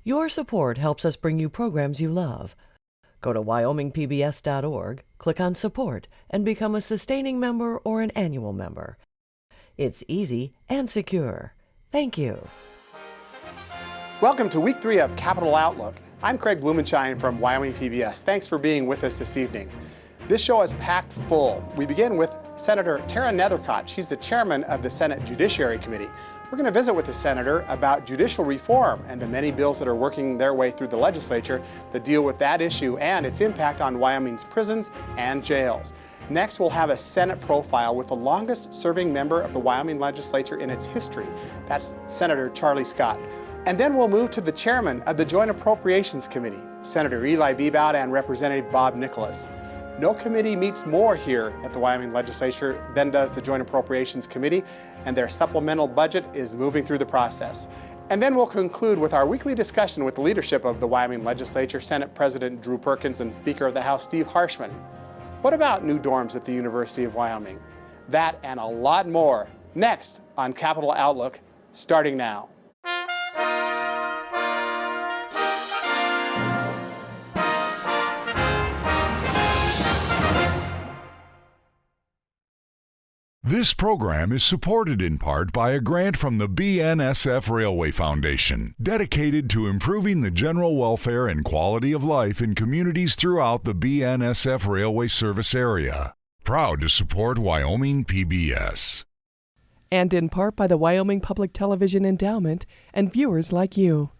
Your support helps us bring you programs you love. Go to wyomingpbs.org, click on Support, and become a sustaining member or an annual member. It's easy and secure. Thank you. Welcome to Week 3 of Capital Outlook. I'm Craig Blumenshine from Wyoming PBS. Thanks for being with us this evening. This show is packed full. We begin with Senator Tara Nethercott. She's the chairman of the Senate Judiciary Committee. We're going to visit with the senator about judicial reform and the many bills that are working their way through the legislature that deal with that issue and its impact on Wyoming's prisons and jails. Next, we'll have a Senate profile with the longest-serving member of the Wyoming legislature in its history. That's Senator Charlie Scott. And then we'll move to the chairman of the Joint Appropriations Committee, Senator Eli Bebout and Representative Bob Nicholas. No committee meets more here at the Wyoming legislature than does the Joint Appropriations Committee, and their supplemental budget is moving through the process. And then we'll conclude with our weekly discussion with the leadership of the Wyoming legislature, Senate President Drew Perkins and Speaker of the House Steve Harshman. What about new dorms at the University of Wyoming? That and a lot more next on Capital Outlook, starting now. This program is supported in part by a grant from the BNSF Railway Foundation, dedicated to improving the general welfare and quality of life in communities throughout the BNSF Railway service area. Proud to support Wyoming PBS. And in part by the Wyoming Public Television Endowment and viewers like you.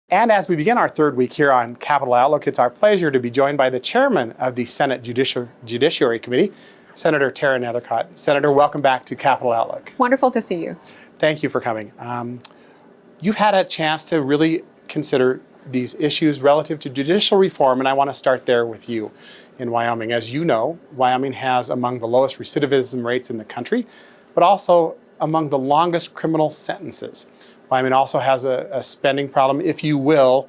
And as we begin our third week here on Capital Outlook, it's our pleasure to be joined by the chairman of the Senate Judiciary Committee, Senator Tara Nethercott. Senator, welcome back to Capital Outlook. Wonderful to see you. Thank you for coming. You've had a chance to really consider these issues relative to judicial reform, and I want to start there with you in Wyoming. As you know, Wyoming has among the lowest recidivism rates in the country, but also among the longest criminal sentences. Wyoming also has a spending problem, if you will,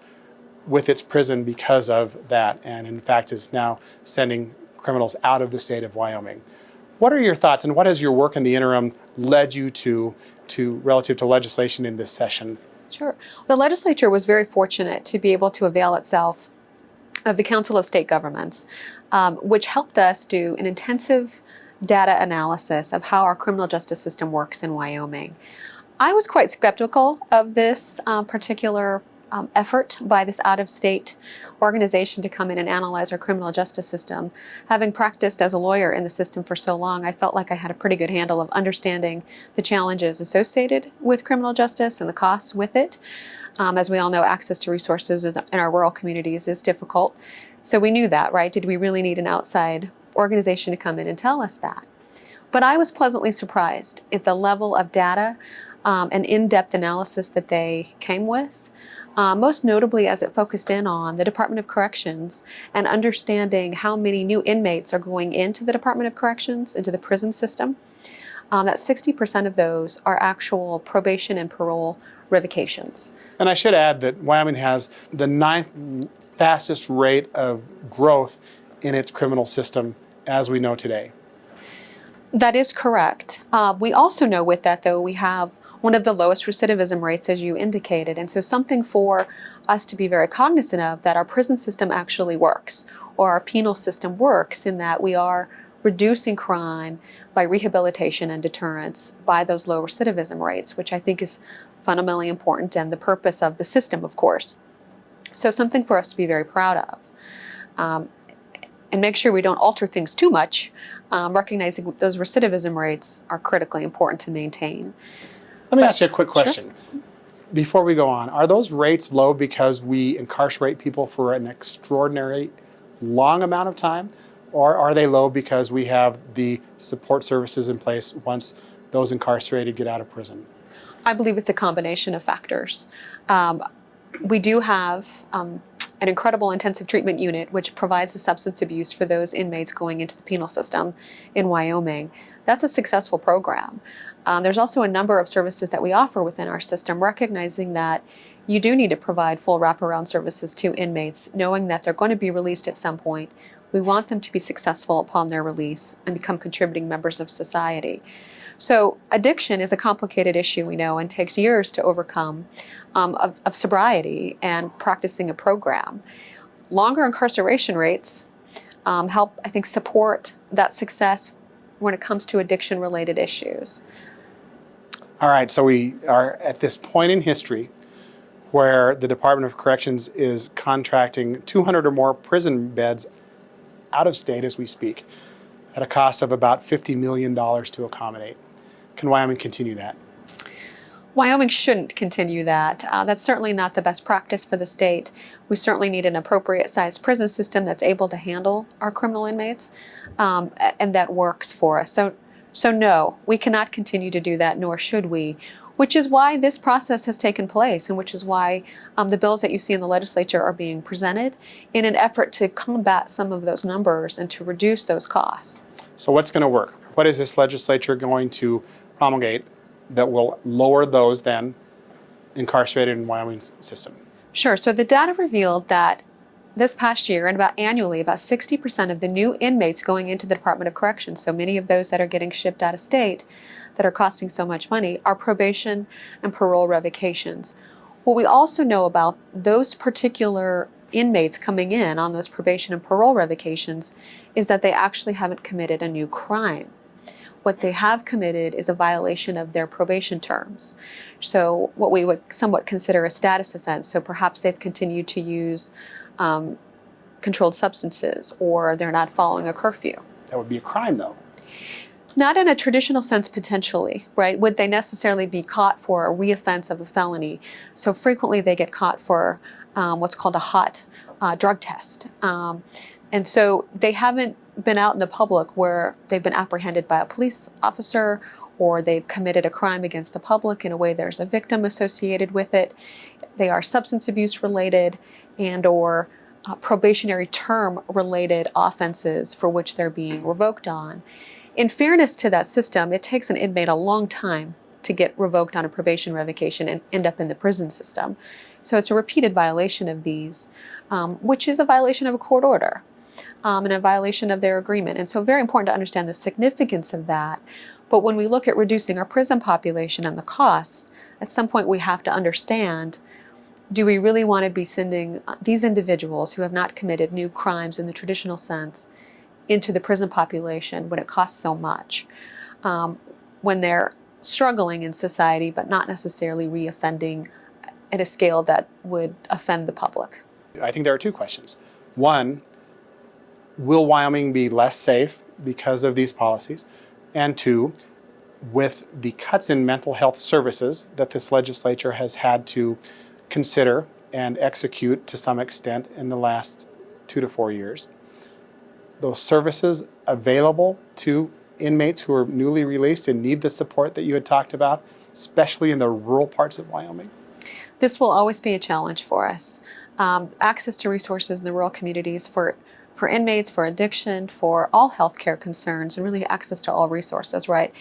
with its prison because of that, and in fact is now sending criminals out of the state of Wyoming. What are your thoughts, and what has your work in the interim led you to relative to legislation in this session? Sure. The legislature was very fortunate to be able to avail itself of the Council of State Governments, which helped us do an intensive data analysis of how our criminal justice system works in Wyoming. I was quite skeptical of this particular effort by this out-of-state organization to come in and analyze our criminal justice system. Having practiced as a lawyer in the system for so long, I felt like I had a pretty good handle of understanding the challenges associated with criminal justice and the costs with it. As we all know, access to resources in our rural communities is difficult. So we knew that, right? Did we really need an outside organization to come in and tell us that? But I was pleasantly surprised at the level of data and in-depth analysis that they came with. Most notably as it focused in on the Department of Corrections and understanding how many new inmates are going into the Department of Corrections, into the prison system. That 60% of those are actual probation and parole revocations. And I should add that Wyoming has the 9th fastest rate of growth in its criminal system as we know today. That is correct. We also know with that, though, we have one of the lowest recidivism rates, as you indicated. And so something for us to be very cognizant of, that our prison system actually works, or our penal system works, in that we are reducing crime by rehabilitation and deterrence by those low recidivism rates, which I think is fundamentally important and the purpose of the system, of course. So something for us to be very proud of. And make sure we don't alter things too much, recognizing those recidivism rates are critically important to maintain. Let me ask you a quick question. Sure. Before we go on, are those rates low because we incarcerate people for an extraordinary long amount of time? Or are they low because we have the support services in place once those incarcerated get out of prison? I believe it's a combination of factors. We do have an incredible intensive treatment unit which provides the substance abuse for those inmates going into the penal system in Wyoming. That's a successful program. There's also a number of services that we offer within our system, recognizing that you do need to provide full wraparound services to inmates, knowing that they're going to be released at some point. We want them to be successful upon their release and become contributing members of society. So addiction is a complicated issue, we know, and takes years to overcome of sobriety and practicing a program. Longer incarceration rates help, I think, support that success when it comes to addiction-related issues. All right, so we are at this point in history where the Department of Corrections is contracting 200 or more prison beds out of state as we speak at a cost of about $50 million to accommodate. Can Wyoming continue that? Wyoming shouldn't continue that. That's certainly not the best practice for the state. We certainly need an appropriate sized prison system that's able to handle our criminal inmates and that works for us. So no, we cannot continue to do that, nor should we, which is why this process has taken place and which is why the bills that you see in the legislature are being presented in an effort to combat some of those numbers and to reduce those costs. So what's going to work? What is this legislature going to promulgate that will lower those then incarcerated in Wyoming's system? Sure. So the data revealed that this past year and about annually, about 60% of the new inmates going into the Department of Corrections, so many of those that are getting shipped out of state that are costing so much money, are probation and parole revocations. What we also know about those particular inmates coming in on those probation and parole revocations is that they actually haven't committed a new crime. What they have committed is a violation of their probation terms. So what we would somewhat consider a status offense. So perhaps they've continued to use controlled substances, or they're not following a curfew. That would be a crime, though. Not in a traditional sense, potentially, right? Would they necessarily be caught for a reoffense of a felony? So frequently they get caught for what's called a hot drug test. And so they haven't been out in the public where they've been apprehended by a police officer or they've committed a crime against the public in a way there's a victim associated with it. They are substance abuse related and or probationary term related offenses for which they're being revoked on. In fairness to that system, it takes an inmate a long time to get revoked on a probation revocation and end up in the prison system. So it's a repeated violation of these, which is a violation of a court order and a violation of their agreement. And so very important to understand the significance of that. But when we look at reducing our prison population and the costs, at some point we have to understand, do we really want to be sending these individuals who have not committed new crimes in the traditional sense into the prison population when it costs so much, when they're struggling in society but not necessarily reoffending at a scale that would offend the public? I think there are two questions. One, will Wyoming be less safe because of these policies? And two, with the cuts in mental health services that this legislature has had to consider and execute to some extent in the last 2 to 4 years, those services available to inmates who are newly released and need the support that you had talked about, especially in the rural parts of Wyoming? This will always be a challenge for us. Access to resources in the rural communities for inmates, for addiction, for all healthcare concerns, and really access to all resources, right?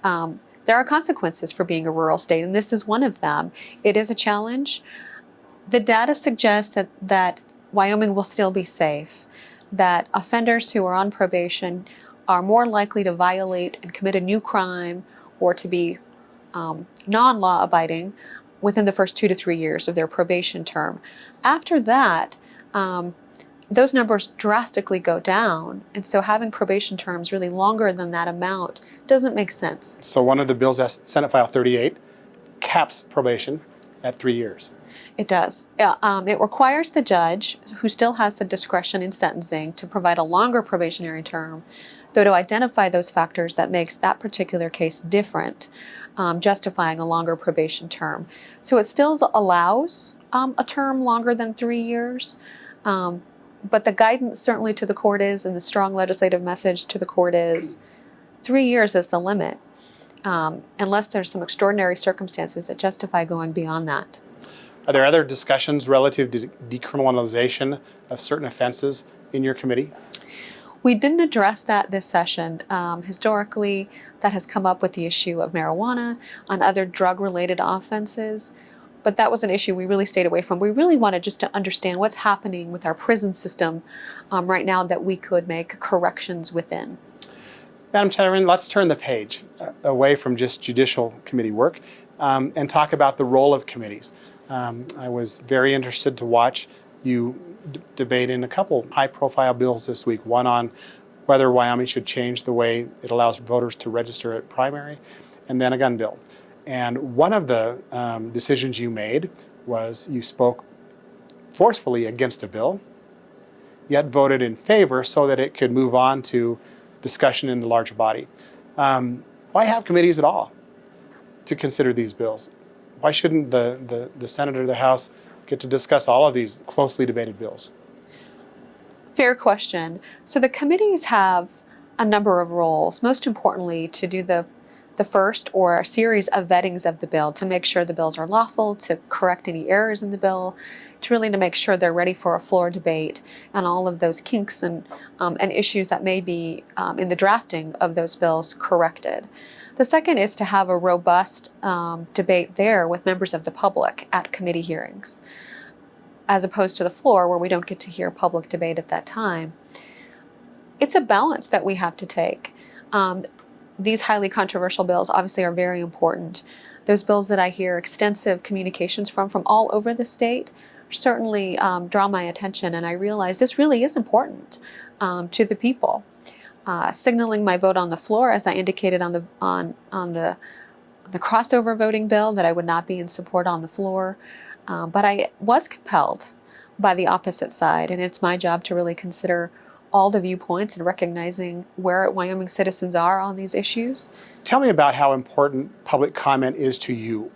There are consequences for being a rural state, and this is one of them. It is a challenge. The data suggests that Wyoming will still be safe, that offenders who are on probation are more likely to violate and commit a new crime or to be non-law abiding within the first 2 to 3 years of their probation term. After that, those numbers drastically go down, and so having probation terms really longer than that amount doesn't make sense. So one of the bills, that's Senate File 38, caps probation at 3 years. It does. It requires the judge, who still has the discretion in sentencing, to provide a longer probationary term, though to identify those factors that makes that particular case different, justifying a longer probation term. So it still allows a term longer than 3 years, but the guidance certainly to the court is, and the strong legislative message to the court is, 3 years is the limit, unless there's some extraordinary circumstances that justify going beyond that. Are there other discussions relative to decriminalization of certain offenses in your committee? We didn't address that this session. Historically, that has come up with the issue of marijuana on other drug-related offenses, but that was an issue we really stayed away from. We really wanted just to understand what's happening with our prison system right now that we could make corrections within. Madam Chairman, let's turn the page away from just judicial committee work and talk about the role of committees. I was very interested to watch you debate in a couple high-profile bills this week, one on whether Wyoming should change the way it allows voters to register at primary, and then a gun bill. And one of the decisions you made was you spoke forcefully against a bill, yet voted in favor so that it could move on to discussion in the larger body. Why have committees at all to consider these bills? Why shouldn't the Senate or the House get to discuss all of these closely debated bills? Fair question. So the committees have a number of roles, most importantly to do the first or a series of vettings of the bill to make sure the bills are lawful, to correct any errors in the bill, to really to make sure they're ready for a floor debate and all of those kinks and issues that may be in the drafting of those bills corrected. The second is to have a robust debate there with members of the public at committee hearings, as opposed to the floor where we don't get to hear public debate at that time. It's a balance that we have to take. These highly controversial bills obviously are very important. Those bills that I hear extensive communications from all over the state certainly draw my attention, and I realize this really is important to the people. Signaling my vote on the floor, as I indicated on the crossover voting bill, that I would not be in support on the floor, but I was compelled by the opposite side, and it's my job to really consider all the viewpoints and recognizing where Wyoming citizens are on these issues. Tell me about how important public comment is to you,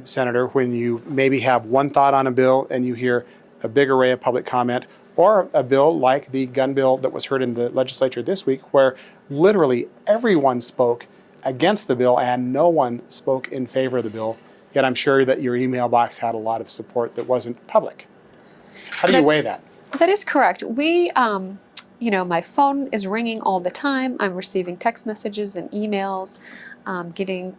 Senator, when you maybe have one thought on a bill and you hear a big array of public comment, or a bill like the gun bill that was heard in the legislature this week, where literally everyone spoke against the bill and no one spoke in favor of the bill, yet I'm sure that your email box had a lot of support that wasn't public. How do you weigh that? That is correct. My phone is ringing all the time. I'm receiving text messages and emails, getting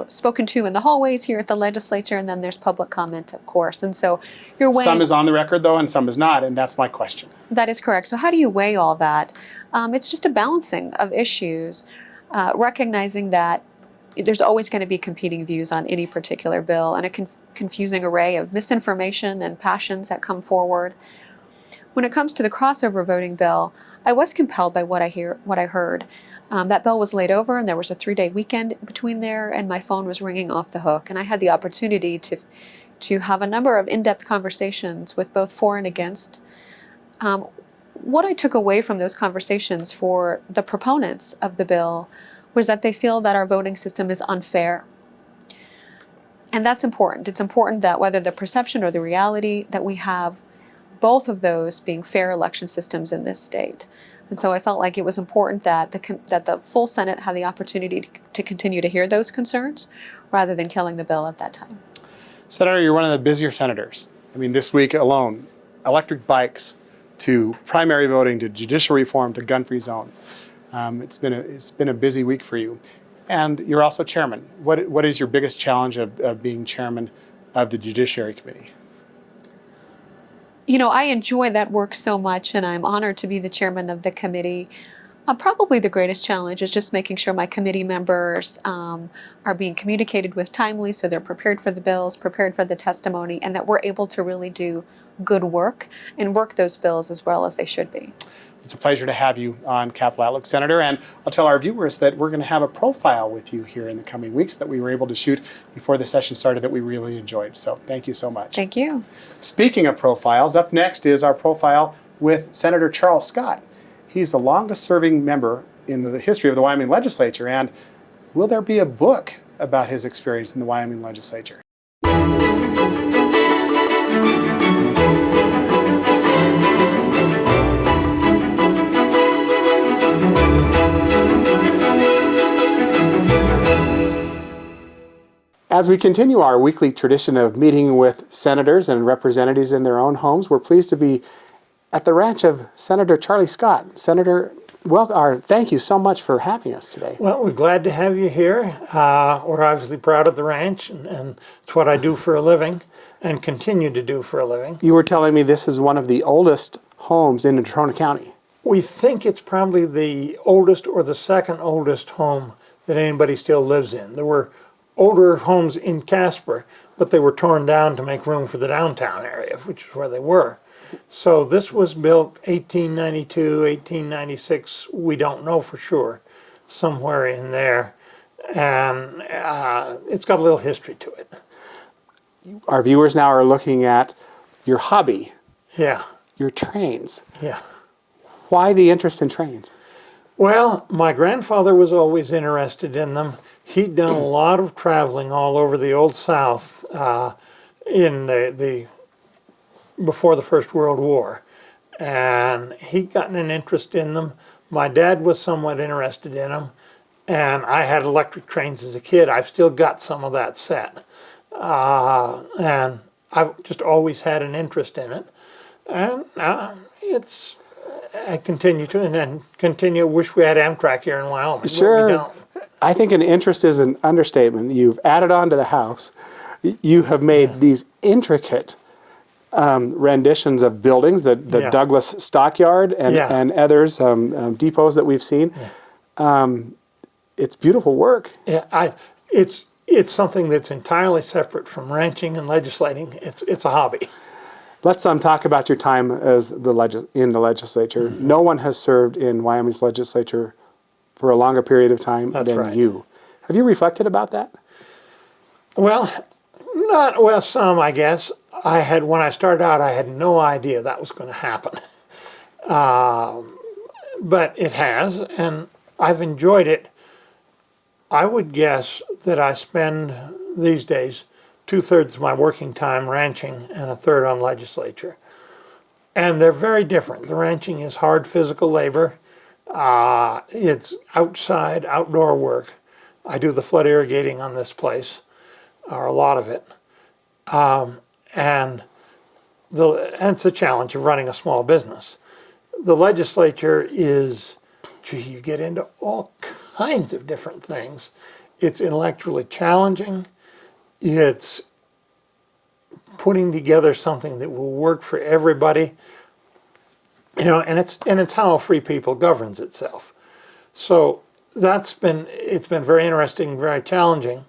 spoken to in the hallways here at the legislature, and then there's public comment, of course. And so you're weighing. Some is on the record, though, and some is not, and that's my question. That is correct. So how do you weigh all that? It's just a balancing of issues, recognizing that there's always going to be competing views on any particular bill and a confusing array of misinformation and passions that come forward. When it comes to the crossover voting bill, I was compelled by what I heard. That bill was laid over, and there was a 3-day weekend between there, and my phone was ringing off the hook. And I had the opportunity to have a number of in-depth conversations with both for and against. What I took away from those conversations for the proponents of the bill was that they feel that our voting system is unfair. And that's important. It's important that whether the perception or the reality, that we have both of those being fair election systems in this state. And so I felt like it was important that the full Senate had the opportunity to continue to hear those concerns rather than killing the bill at that time. Senator, you're one of the busier senators. I mean, this week alone, electric bikes to primary voting to judicial reform to gun-free zones. It's been a busy week for you. And you're also chairman. What is your biggest challenge of being chairman of the Judiciary Committee? I enjoy that work so much, and I'm honored to be the chairman of the committee. Probably the greatest challenge is just making sure my committee members are being communicated with timely, so they're prepared for the bills, prepared for the testimony, and that we're able to really do good work and work those bills as well as they should be. It's a pleasure to have you on Capital Outlook, Senator, and I'll tell our viewers that we're going to have a profile with you here in the coming weeks that we were able to shoot before the session started that we really enjoyed. So thank you so much. Thank you. Speaking of profiles, up next is our profile with Senator Charles Scott. He's the longest-serving member in the history of the Wyoming legislature, and will there be a book about his experience in the Wyoming legislature? As we continue our weekly tradition of meeting with senators and representatives in their own homes, we're pleased to be at the ranch of Senator Charlie Scott. Senator, thank you so much for having us today. Well, we're glad to have you here. We're obviously proud of the ranch, and it's what I do for a living and continue to do for a living. You were telling me this is one of the oldest homes in Natrona County. We think it's probably the oldest or the second oldest home that anybody still lives in. There were older homes in Casper, but they were torn down to make room for the downtown area, which is where they were. So this was built 1892, 1896, we don't know for sure, somewhere in there. And it's got a little history to it. Our viewers now are looking at your hobby, Yeah, your trains. yeah. Why the interest in trains? Well, my grandfather was always interested in them. He'd done a lot of traveling all over the Old South in the before the First World War, and he'd gotten an interest in them. My dad was somewhat interested in them, and I had electric trains as a kid. I've still got some of that set, and I've just always had an interest in it, and I continue to, and then continue. Wish we had Amtrak here in Wyoming. Sure. But we don't. I think an interest is an understatement. You've added on to the house. You have made these intricate renditions of buildings, the Yeah. Douglas Stockyard and others, depots that we've seen. Yeah. It's beautiful work. Yeah, it's something that's entirely separate from ranching and legislating. It's a hobby. Let's talk about your time as in the legislature. Mm-hmm. No one has served in Wyoming's legislature for a longer period of time That's than right. you. Have you reflected about that? Well, some I guess. When I started out, I had no idea that was going to happen, but it has, and I've enjoyed it. I would guess that I spend these days 2/3 of my working time ranching and 1/3 on legislature. And they're very different. The ranching is hard physical labor. It's outside, outdoor work. I do the flood irrigating on this place, or a lot of it. And it's a challenge of running a small business. The legislature is, you get into all kinds of different things. It's intellectually challenging. It's putting together something that will work for everybody. And it's how a free people governs itself. So it's been very interesting, very challenging,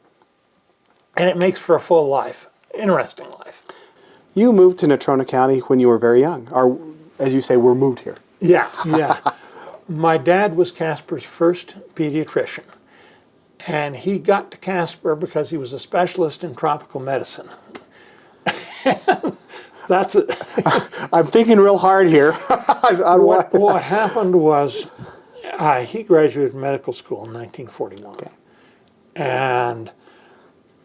and it makes for a full life, interesting life. You moved to Natrona County when you were very young, or as you say, were moved here. Yeah. My dad was Casper's first pediatrician, and he got to Casper because he was a specialist in tropical medicine. That's it. I'm thinking real hard here. What happened was he graduated from medical school in 1941. Okay. And,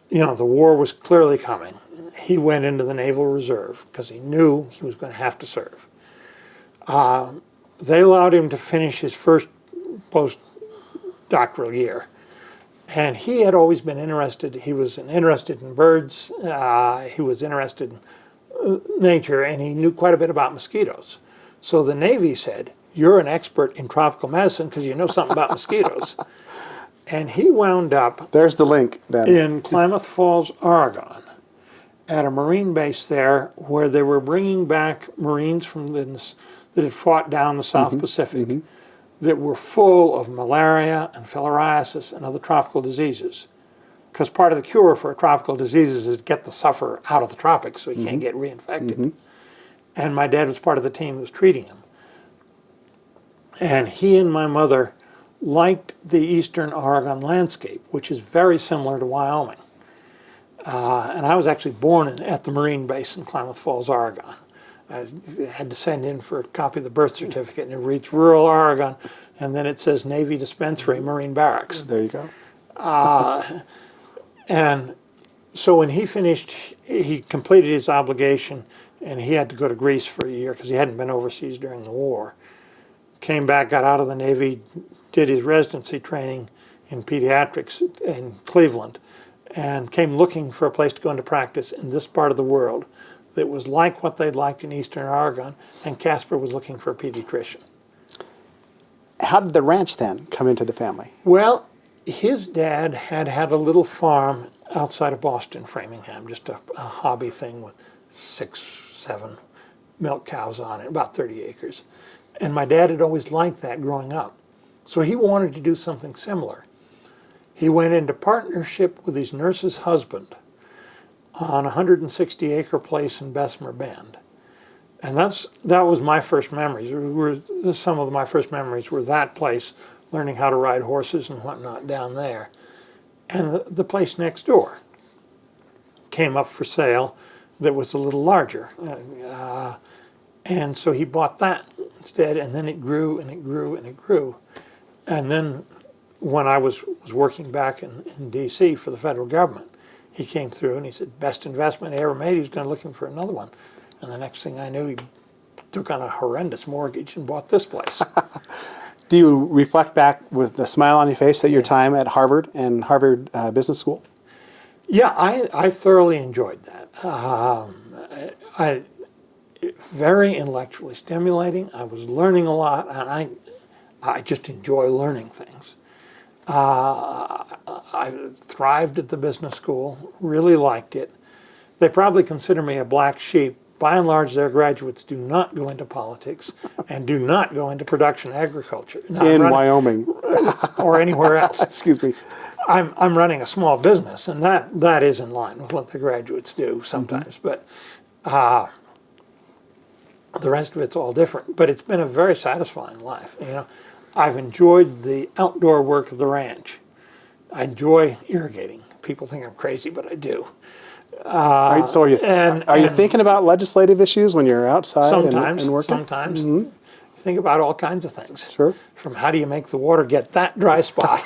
the war was clearly coming. He went into the Naval Reserve because he knew he was going to have to serve. They allowed him to finish his first postdoctoral year. And he had always been interested. He was interested in birds. He was interested in nature, and he knew quite a bit about mosquitoes. So the Navy said, "You're an expert in tropical medicine because you know something about mosquitoes." And he wound up There's the link, then. in Klamath Falls, Oregon, at a Marine base there where they were bringing back Marines that had fought down the South Pacific that were full of malaria and filariasis and other tropical diseases. Because part of the cure for tropical diseases is get the sufferer out of the tropics so he can't get reinfected. And my dad was part of the team that was treating him. And he and my mother liked the eastern Oregon landscape, which is very similar to Wyoming. And I was actually born at the Marine base in Klamath Falls, Oregon. I had to send in for a copy of the birth certificate, and it reads rural Oregon, and then it says Navy Dispensary, Marine Barracks. There you go. And so when he finished, he completed his obligation, and he had to go to Greece for a year because he hadn't been overseas during the war. Came back, got out of the Navy, did his residency training in pediatrics in Cleveland, and came looking for a place to go into practice in this part of the world that was like what they'd liked in eastern Oregon, and Casper was looking for a pediatrician. How did the ranch then come into the family? Well, his dad had a little farm outside of Boston, Framingham, just a hobby thing with 6, 7 milk cows on it, about 30 acres. And my dad had always liked that growing up. So he wanted to do something similar. He went into partnership with his nurse's husband on a 160-acre place in Bessemer Bend. And that was my first memories. Some of my first memories were that place, learning how to ride horses and whatnot down there. And the place next door came up for sale that was a little larger. And so he bought that instead, and then it grew and it grew and it grew. And then when I was working back in D.C. for the federal government, he came through and he said, best investment he ever made, he was going to looking for another one. And the next thing I knew, he took on a horrendous mortgage and bought this place. Do you reflect back with a smile on your face at your time at Harvard and Harvard Business School? Yeah, I thoroughly enjoyed that. Very intellectually stimulating. I was learning a lot, and I just enjoy learning things. I thrived at the business school, really liked it. They probably consider me a black sheep. By and large, their graduates do not go into politics and do not go into production agriculture. Now, in Wyoming. Or anywhere else. Excuse me. I'm running a small business, and that is in line with what the graduates do sometimes. But the rest of it's all different. But it's been a very satisfying life. You know, I've enjoyed the outdoor work of the ranch. I enjoy irrigating. People think I'm crazy, but I do. So are you thinking about legislative issues when you're outside and working? Sometimes. Mm-hmm. Think about all kinds of things. Sure. From how do you make the water get that dry spot?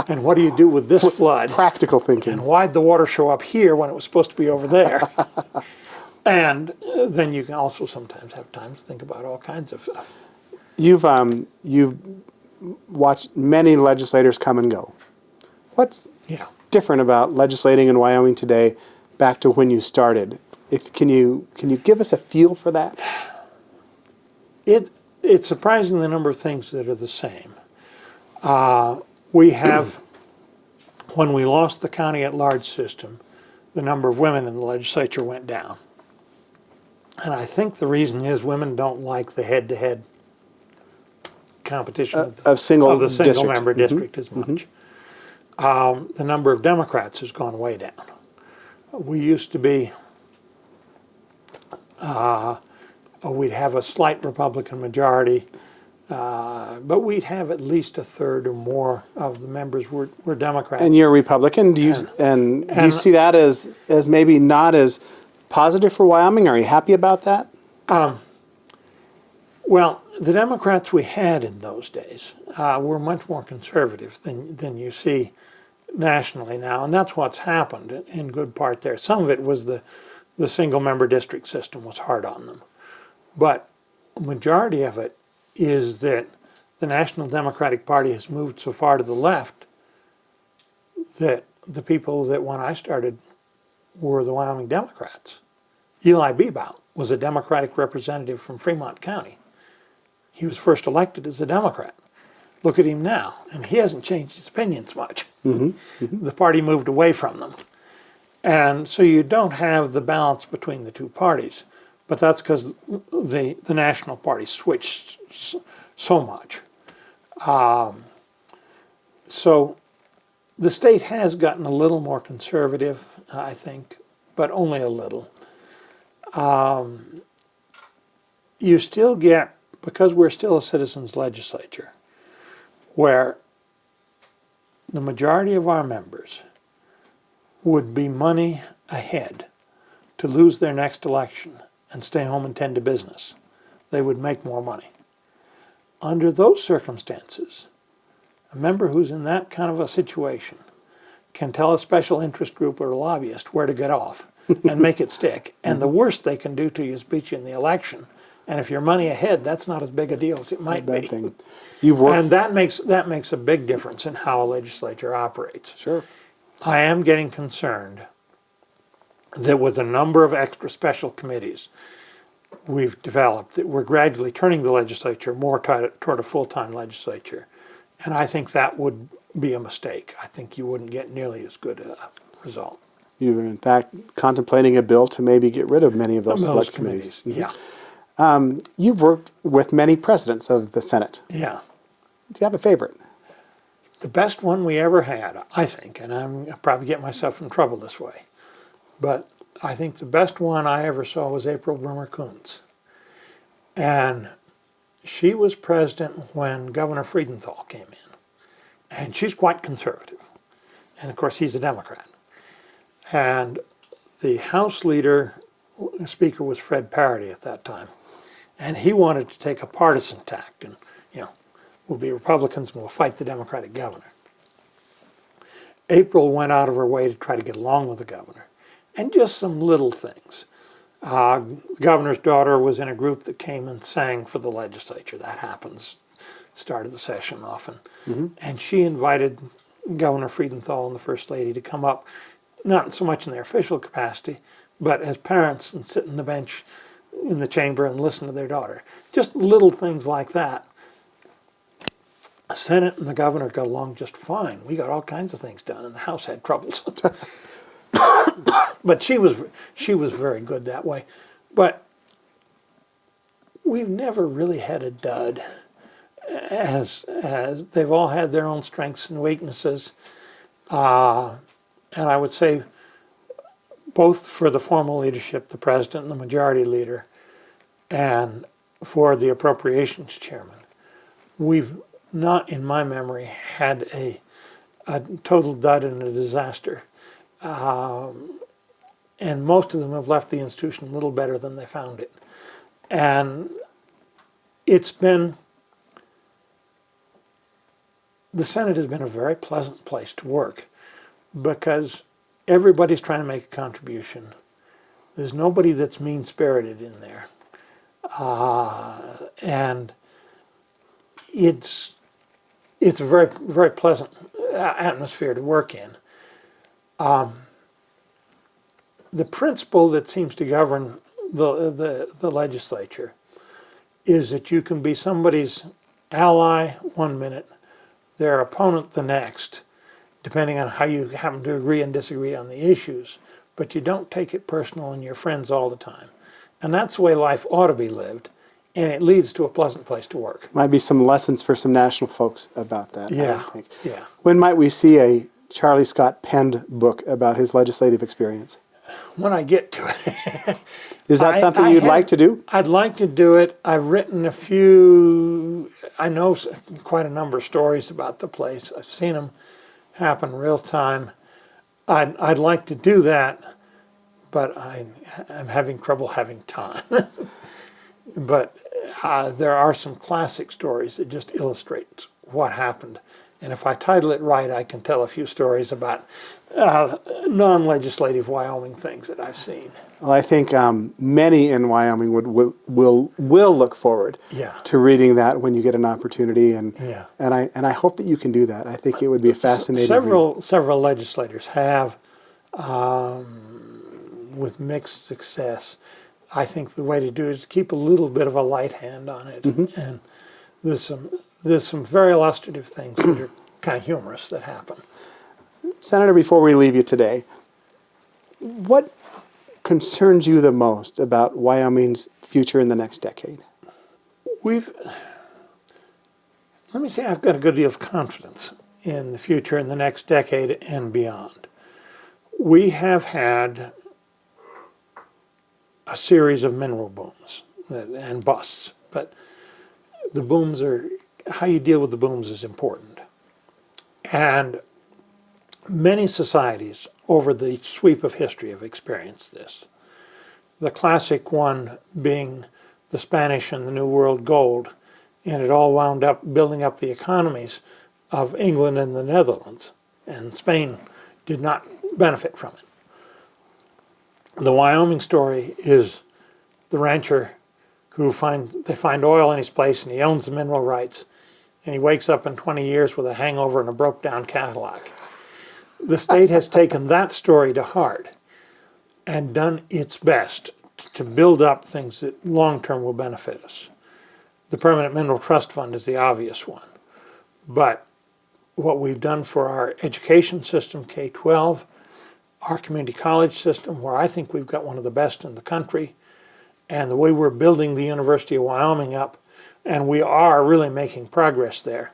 And what do you do with this flood? Practical thinking. And why'd the water show up here when it was supposed to be over there? And then you can also sometimes have time to think about all kinds of stuff. You've watched many legislators come and go. What's different about legislating in Wyoming today back to when you started? Can you give us a feel for that? It's surprising the number of things that are the same. We have, when we lost the county at large system, the number of women in the legislature went down. And I think the reason is women don't like the head-to-head competition of the single-member district as much. The number of Democrats has gone way down. We used to be, we'd have a slight Republican majority, but we'd have at least a third or more of the members were Democrats. And you're a Republican. Do you see that as maybe not as positive for Wyoming? Are you happy about that? Well, the Democrats we had in those days were much more conservative than you see nationally now, and that's what's happened in good part there. Some of it was the single-member district system was hard on them. But a majority of it is that the National Democratic Party has moved so far to the left that the people that when I started were the Wyoming Democrats. Eli Bebout was a Democratic representative from Fremont County. He was first elected as a Democrat. Look at him now, and he hasn't changed his opinions much. The party moved away from them. And so you don't have the balance between the two parties. But that's because the national party switched so much. So the state has gotten a little more conservative, I think, but only a little. You still get, because we're still a citizens' legislature, where the majority of our members would be money ahead to lose their next election and stay home and tend to business. They would make more money. Under those circumstances, a member who's in that kind of a situation can tell a special interest group or a lobbyist where to get off and make it stick. And the worst they can do to you is beat you in the election. And if you're money ahead, that's not as big a deal as it might be. Thing. And that makes a big difference in how a legislature operates. Sure. I am getting concerned that with a number of extra special committees we've developed, that we're gradually turning the legislature more toward a full-time legislature. And I think that would be a mistake. I think you wouldn't get nearly as good a result. You're in fact contemplating a bill to maybe get rid of many of those select committees. Yeah. You've worked with many presidents of the Senate. Yeah. Do you have a favorite? The best one we ever had, I think, and I'll probably get myself in trouble this way, but I think the best one I ever saw was April Bremer Kuntz. And she was president when Governor Friedenthal came in. And she's quite conservative. And of course, he's a Democrat. And the House Speaker was Fred Parody at that time. And he wanted to take a partisan tact and, we'll be Republicans and we'll fight the Democratic governor. April went out of her way to try to get along with the governor. And just some little things. The governor's daughter was in a group that came and sang for the legislature. That happens, started the session often. Mm-hmm. And she invited Governor Friedenthal and the First Lady to come up, not so much in their official capacity, but as parents and sit on the bench in the chamber and listen to their daughter. Just little things like that. The Senate and the governor got along just fine. We got all kinds of things done, and the House had troubles. But she was very good that way. But we've never really had a dud, as they've all had their own strengths and weaknesses. And I would say both for the formal leadership, the president and the majority leader, and for the Appropriations chairman, we've not, in my memory, had a total dud and a disaster. And most of them have left the institution a little better than they found it. And the Senate has been a very pleasant place to work because everybody's trying to make a contribution. There's nobody that's mean-spirited in there. And it's a very, very pleasant atmosphere to work in. The principle that seems to govern the legislature is that you can be somebody's ally one minute, their opponent the next, depending on how you happen to agree and disagree on the issues, but you don't take it personal and you're friends all the time. And that's the way life ought to be lived, and it leads to a pleasant place to work. Might be some lessons for some national folks about that, I Yeah, would think. yeah. When might we see a Charlie Scott penned book about his legislative experience? When I get to it. Is that something you'd like to do? I'd like to do it. I've written a few, I know quite a number of stories about the place. I've seen them happen real time. I'd like to do that, but I'm having trouble having time. But there are some classic stories that just illustrate what happened. And if I title it right, I can tell a few stories about non-legislative Wyoming things that I've seen. Well, I think many in Wyoming will look forward to reading that when you get an opportunity, and I hope that you can do that. I think it would be a fascinating read. Several legislators have, with mixed success. I think the way to do it is keep a little bit of a light hand on it, and there's some very illustrative things that are kind of humorous that happen. Senator, before we leave you today, what concerns you the most about Wyoming's future in the next decade? Let me say I've got a good deal of confidence in the future in the next decade and beyond. We have had a series of mineral booms and busts, but the booms how you deal with the booms is important. And many societies over the sweep of history have experienced this. The classic one being the Spanish and the New World gold, and it all wound up building up the economies of England and the Netherlands, and Spain did not benefit from it. The Wyoming story is the rancher who they find oil in his place and he owns the mineral rights, and he wakes up in 20 years with a hangover and a broke-down Cadillac. The state has taken that story to heart and done its best to build up things that long-term will benefit us. The Permanent Mineral Trust Fund is the obvious one. But what we've done for our education system, K-12, our community college system, where I think we've got one of the best in the country, and the way we're building the University of Wyoming up, and we are really making progress there.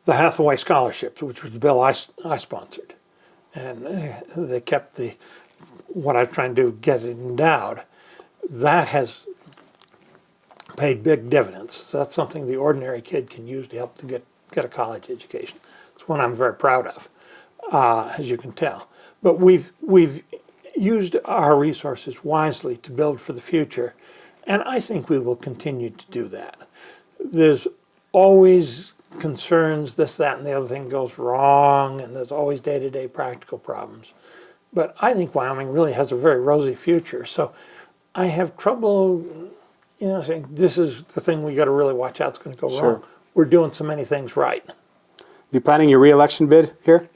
The Hathaway Scholarships, which was the bill I sponsored, and they kept what I'm trying to do, get it endowed. That has paid big dividends. That's something the ordinary kid can use to help to get a college education. It's one I'm very proud of, as you can tell. But we've used our resources wisely to build for the future, and I think we will continue to do that. There's always concerns, this, that, and the other thing goes wrong, and there's always day-to-day practical problems. But I think Wyoming really has a very rosy future, so I have trouble, saying this is the thing we got to really watch out, it's going to go wrong. We're doing so many things right. You planning your re-election bid here?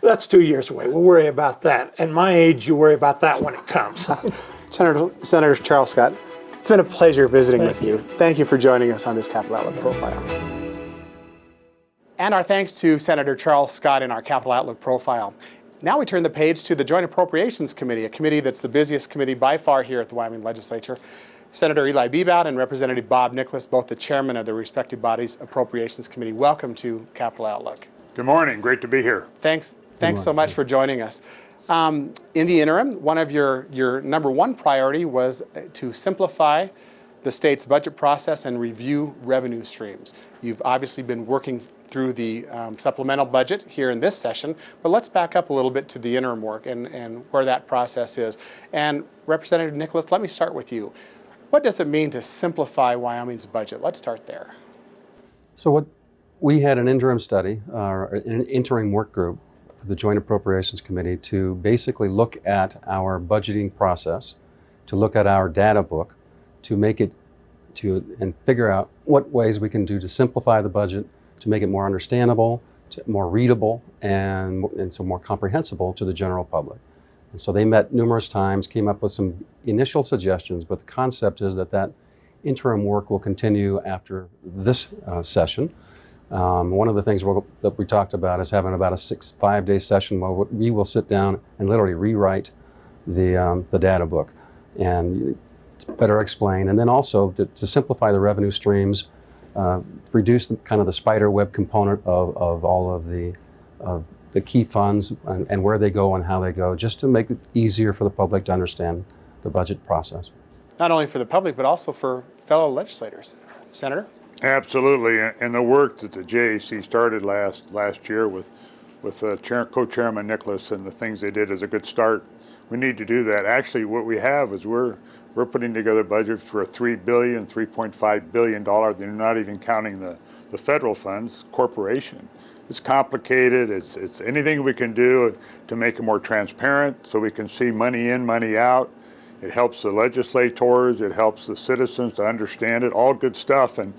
That's 2 years away. We'll worry about that. At my age, you worry about that when it comes. Senator Charles Scott, it's been a pleasure visiting with you. Thank you for joining us on this Capital Outlook Profile. And our thanks to Senator Charles Scott in our Capital Outlook Profile. Now we turn the page to the Joint Appropriations Committee, a committee that's the busiest committee by far here at the Wyoming Legislature. Senator Eli Bebout and Representative Bob Nicholas, both the chairman of the respective bodies' Appropriations Committee. Welcome to Capital Outlook. Good morning. Great to be here. Thanks so much for joining us. In the interim, one of your number one priority was to simplify the state's budget process and review revenue streams. You've obviously been working through the supplemental budget here in this session, but let's back up a little bit to the interim work and where that process is. And Representative Nicholas, let me start with you. What does it mean to simplify Wyoming's budget? Let's start there. So we had an interim study, an interim work group for the Joint Appropriations Committee to basically look at our budgeting process, to look at our data book, to make it and figure out what ways we can do to simplify the budget, to make it more understandable, more readable, and so more comprehensible to the general public. And so they met numerous times, came up with some initial suggestions, but the concept is that interim work will continue after this session. One of the things that we talked about is having about a 5-day session where we will sit down and literally rewrite the data book and better explain, and then also to simplify the revenue streams, reduce the spider web component of all of the key funds and where they go and how they go, just to make it easier for the public to understand the budget process. Not only for the public, but also for fellow legislators. Senator? Absolutely, and the work that the JAC started last year with co-chairman Nicholas and the things they did is a good start. We need to do that. Actually, what we have is we're putting together budgets for a $3.5 billion. They're not even counting the federal funds, corporation. It's complicated. It's anything we can do to make it more transparent so we can see money in, money out. It helps the legislators. It helps the citizens to understand it. All good stuff, and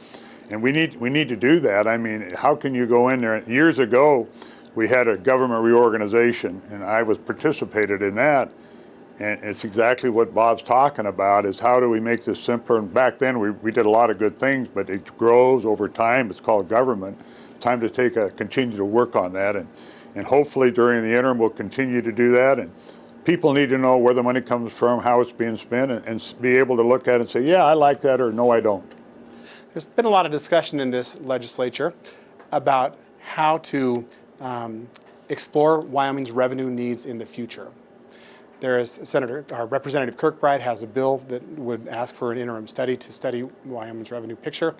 we need to do that. I mean, how can you go in there? Years ago, we had a government reorganization, and I participated in that. And it's exactly what Bob's talking about, is how do we make this simpler? And back then we did a lot of good things, but it grows over time. It's called government. Time to continue to work on that. And hopefully during the interim we'll continue to do that. And people need to know where the money comes from, how it's being spent, and be able to look at it and say, yeah, I like that, or no, I don't. There's been a lot of discussion in this legislature about how to explore Wyoming's revenue needs in the future. There is Representative Kirkbride has a bill that would ask for an interim study to study Wyoming's revenue picture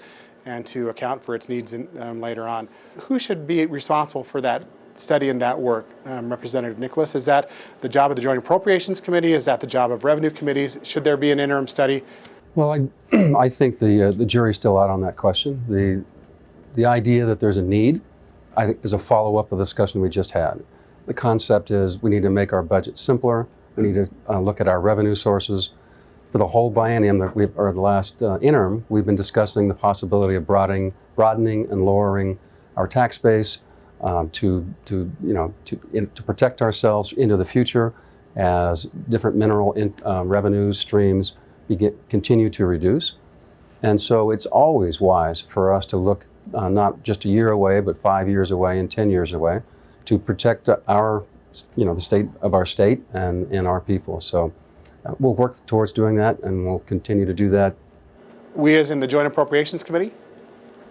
and to account for its needs later on. Who should be responsible for that study and that work? Representative Nicholas, is that the job of the Joint Appropriations Committee? Is that the job of revenue committees? Should there be an interim study? Well, I think the jury's still out on that question. The idea that there's a need, I think, is a follow-up of the discussion we just had. The concept is we need to make our budget simpler. We need to look at our revenue sources. For the whole biennium, or the last interim, we've been discussing the possibility of broadening and lowering our tax base to protect ourselves into the future as different mineral revenue streams continue to reduce. And so it's always wise for us to look not just a year away, but 5 years away and 10 years away to protect the state of our state and our people. So we'll work towards doing that, and we'll continue to do that. We as in the Joint Appropriations Committee?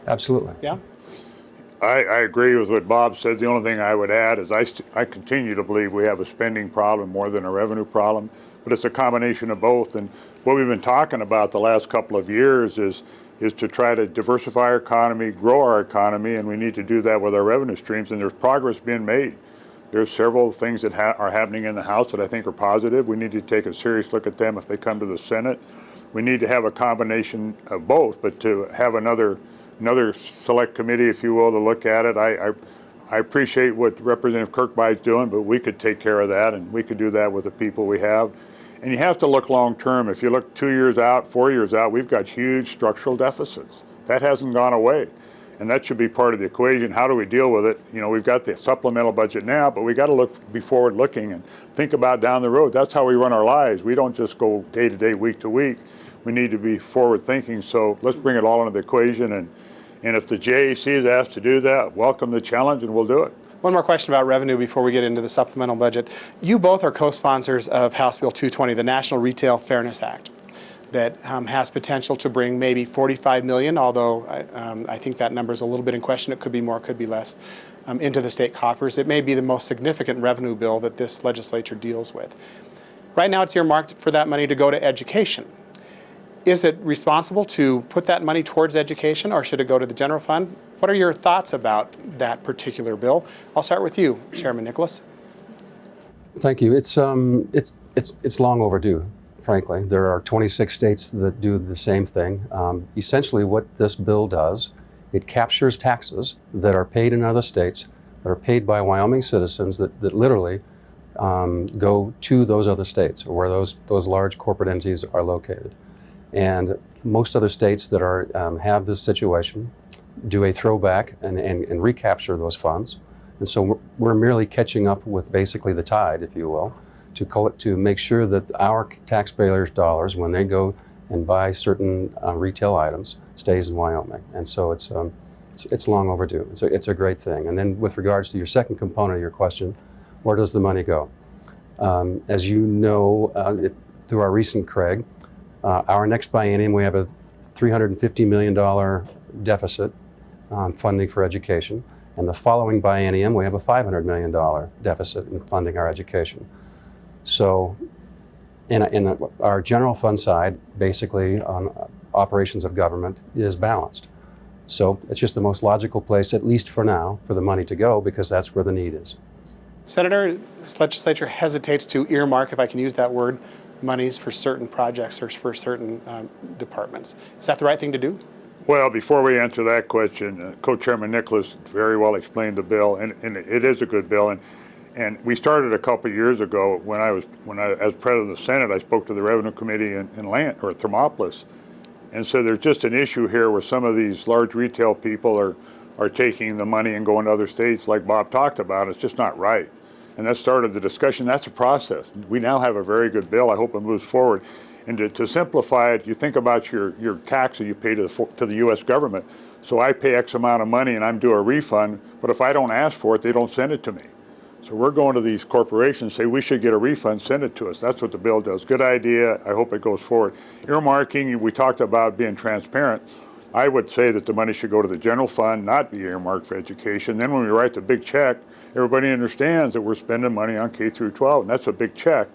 Absolutely. Yeah? I agree with what Bob said. The only thing I would add is I continue to believe we have a spending problem more than a revenue problem, but it's a combination of both. And what we've been talking about the last couple of years is to try to diversify our economy, grow our economy, and we need to do that with our revenue streams, and there's progress being made. There's several things that are happening in the House that I think are positive. We need to take a serious look at them if they come to the Senate. We need to have a combination of both, but to have another select committee, if you will, to look at it. I appreciate what Representative Kirkby is doing, but we could take care of that, and we could do that with the people we have. And you have to look long term. If you look 2 years out, 4 years out, we've got huge structural deficits. That hasn't gone away. And that should be part of the equation. How do we deal with it? You know, we've got the supplemental budget now, but we got to be forward looking and think about down the road. That's how we run our lives. We don't just go day to day, week to week. We need to be forward thinking. So let's bring it all into the equation. And if the JAC is asked to do that, welcome the challenge and we'll do it. One more question about revenue before we get into the supplemental budget. You both are co-sponsors of House Bill 220, the National Retail Fairness Act, that has potential to bring maybe $45 million, although I think that number is a little bit in question. It could be more, it could be less, into the state coffers. It may be the most significant revenue bill that this legislature deals with. Right now it's earmarked for that money to go to education. Is it responsible to put that money towards education, or should it go to the general fund? What are your thoughts about that particular bill? I'll start with you, Chairman Nicholas. Thank you. It's long overdue, frankly. There are 26 states that do the same thing. Essentially what this bill does, it captures taxes that are paid in other states, that are paid by Wyoming citizens that literally go to those other states, or where those large corporate entities are located. And most other states that have this situation do a throwback and recapture those funds. And so we're merely catching up with basically the tide, if you will, to make sure that our taxpayers' dollars, when they go and buy certain retail items, stays in Wyoming. And so it's long overdue. It's a great thing. And then with regards to your second component of your question, where does the money go? As you know, through our recent CREG, our next biennium, we have a $350 million deficit on funding for education. And the following biennium, we have a $500 million deficit in funding our education. So in our general fund side, basically on operations of government, is balanced. So it's just the most logical place, at least for now, for the money to go, because that's where the need is. Senator, this legislature hesitates to earmark, if I can use that word, monies for certain projects or for certain departments. Is that the right thing to do? Well, before we answer that question, Co-Chairman Nicholas very well explained the bill, and it is a good bill. And we started a couple of years ago when I, as president of the Senate, I spoke to the Revenue Committee in Thermopolis, and so there's just an issue here where some of these large retail people are taking the money and going to other states, like Bob talked about. It's just not right. And that started the discussion. That's a process. We now have a very good bill. I hope it moves forward. And to simplify it, you think about your tax that you pay to the U.S. government. So I pay X amount of money and I'm due a refund, but if I don't ask for it, they don't send it to me. So we're going to these corporations, say we should get a refund, send it to us. That's what the bill does. Good idea. I hope it goes forward. Earmarking, we talked about being transparent. I would say that the money should go to the general fund, not be earmarked for education. Then when we write the big check, everybody understands that we're spending money on K through 12, and that's a big check.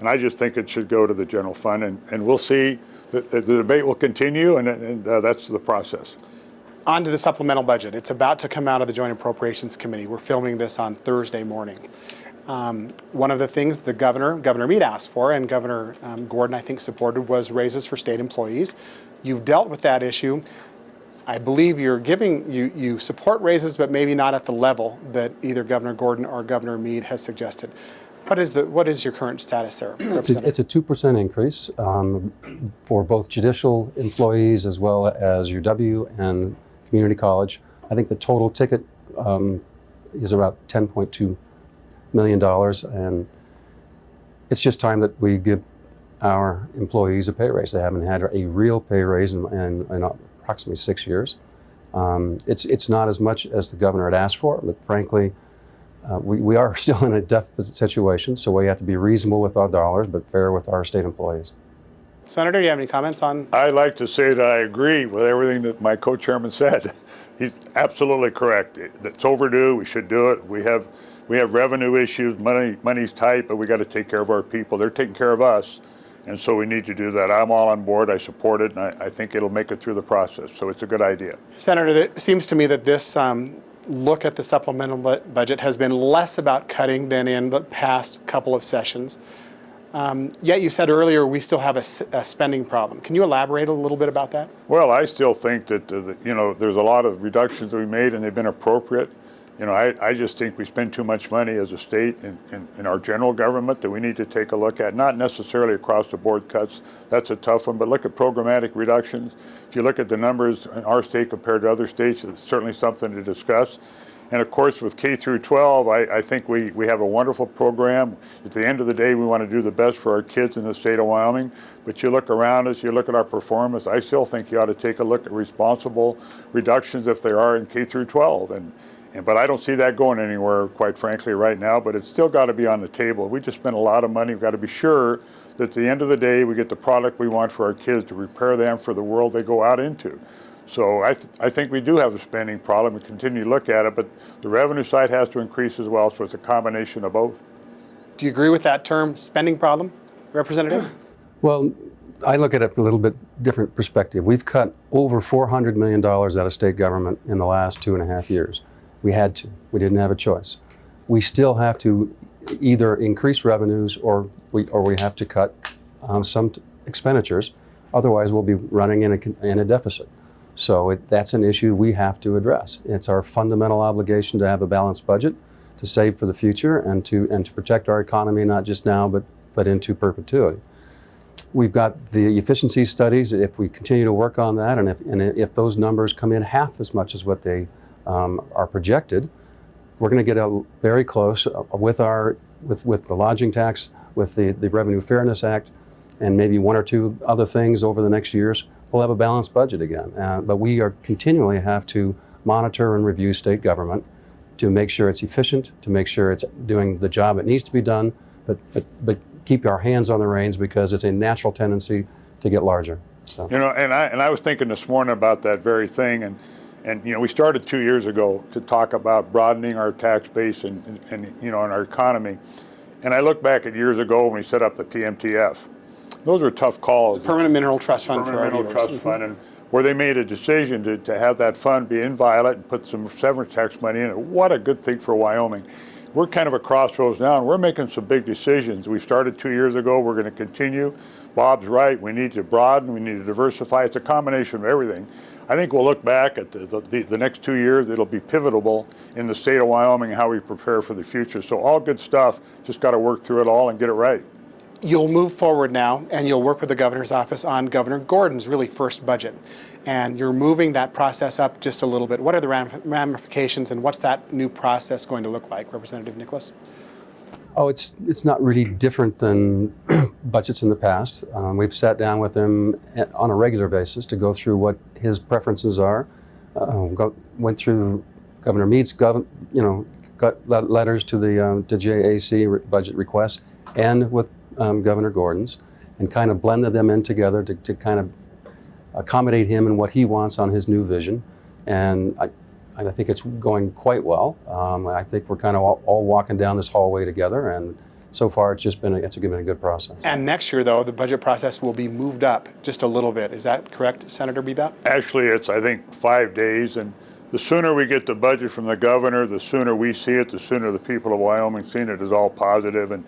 And I just think it should go to the general fund, and we'll see. The debate will continue, and that's the process. On to the supplemental budget. It's about to come out of the Joint Appropriations Committee. We're filming this on Thursday morning. One of the things the Governor Meade asked for, and Governor Gordon, I think, supported, was raises for state employees. You've dealt with that issue. I believe you support raises, but maybe not at the level that either Governor Gordon or Governor Meade has suggested. What is your current status there? It's a 2% increase for both judicial employees as well as UW and community college. I think the total ticket is about $10.2 million, and it's just time that we give our employees a pay raise. They haven't had a real pay raise in approximately 6 years. It's not as much as the governor had asked for, but frankly, we are still in a deficit situation, so we have to be reasonable with our dollars, but fair with our state employees. Senator, do you have any comments on? I'd like to say that I agree with everything that my co-chairman said. He's absolutely correct. It's overdue. We should do it. We have revenue issues. Money's tight, but we got to take care of our people. They're taking care of us, and so we need to do that. I'm all on board. I support it, and I think it'll make it through the process. So it's a good idea. Senator, it seems to me that this look at the supplemental budget has been less about cutting than in the past couple of sessions. Yet you said earlier we still have a spending problem. Can you elaborate a little bit about that? Well, I still think that there's a lot of reductions that we made, and they've been appropriate. I just think we spend too much money as a state in our general government that we need to take a look at. Not necessarily across the board cuts. That's a tough one, but look at programmatic reductions. If you look at the numbers in our state compared to other states, it's certainly something to discuss. And of course, with K through 12, I think we have a wonderful program. At the end of the day, we want to do the best for our kids in the state of Wyoming. But you look around us, you look at our performance, I still think you ought to take a look at responsible reductions if there are in K through 12. But I don't see that going anywhere, quite frankly, right now. But it's still got to be on the table. We just spent a lot of money. We've got to be sure that at the end of the day, we get the product we want for our kids to prepare them for the world they go out into. So I think we do have a spending problem. We continue to look at it, but the revenue side has to increase as well, so it's a combination of both. Do you agree with that term, spending problem, Representative? Well, I look at it from a little bit different perspective. We've cut over $400 million out of state government in the last 2.5 years. We had to. We didn't have a choice. We still have to either increase revenues or we have to cut some expenditures. Otherwise, we'll be running in a deficit. So that's an issue we have to address. It's our fundamental obligation to have a balanced budget, to save for the future, and to protect our economy not just now but into perpetuity. We've got the efficiency studies. If we continue to work on that, and if those numbers come in half as much as what they are projected, we're going to get very close with the lodging tax, with the Revenue Fairness Act, and maybe one or two other things over the next years. We'll have a balanced budget again. But we are continually have to monitor and review state government to make sure it's efficient, to make sure it's doing the job it needs to be done, but keep our hands on the reins because it's a natural tendency to get larger. So. And I was thinking this morning about that very thing, and we started 2 years ago to talk about broadening our tax base and our economy. And I look back at years ago when we set up the PMTF. Those were tough calls. Permanent Mineral Trust Fund for our Mineral Trust Fund, and where they made a decision to have that fund be inviolate and put some severance tax money in it. What a good thing for Wyoming. We're kind of a crossroads now, and we're making some big decisions. We started 2 years ago. We're going to continue. Bob's right. We need to broaden. We need to diversify. It's a combination of everything. I think we'll look back at the next 2 years. It'll be pivotal in the state of Wyoming, how we prepare for the future. So all good stuff. Just got to work through it all and get it right. You'll move forward now, and you'll work with the governor's office on Governor Gordon's really first budget. And you're moving that process up just a little bit. What are the ramifications, and what's that new process going to look like, Representative Nicholas? Oh, it's not really different than budgets in the past. We've sat down with him on a regular basis to go through what his preferences are. Went through Governor Mead's, got letters to the JAC budget requests, and with Governor Gordon's, and kind of blended them in together to kind of accommodate him and what he wants on his new vision. And I think it's going quite well. I think we're kind of all walking down this hallway together, and so far it's been a good process. And next year, though, the budget process will be moved up just a little bit. Is that correct, Senator Bebout? Actually, it's, I think, 5 days, and the sooner we get the budget from the governor, the sooner we see it, the sooner the people of Wyoming see it is all positive. And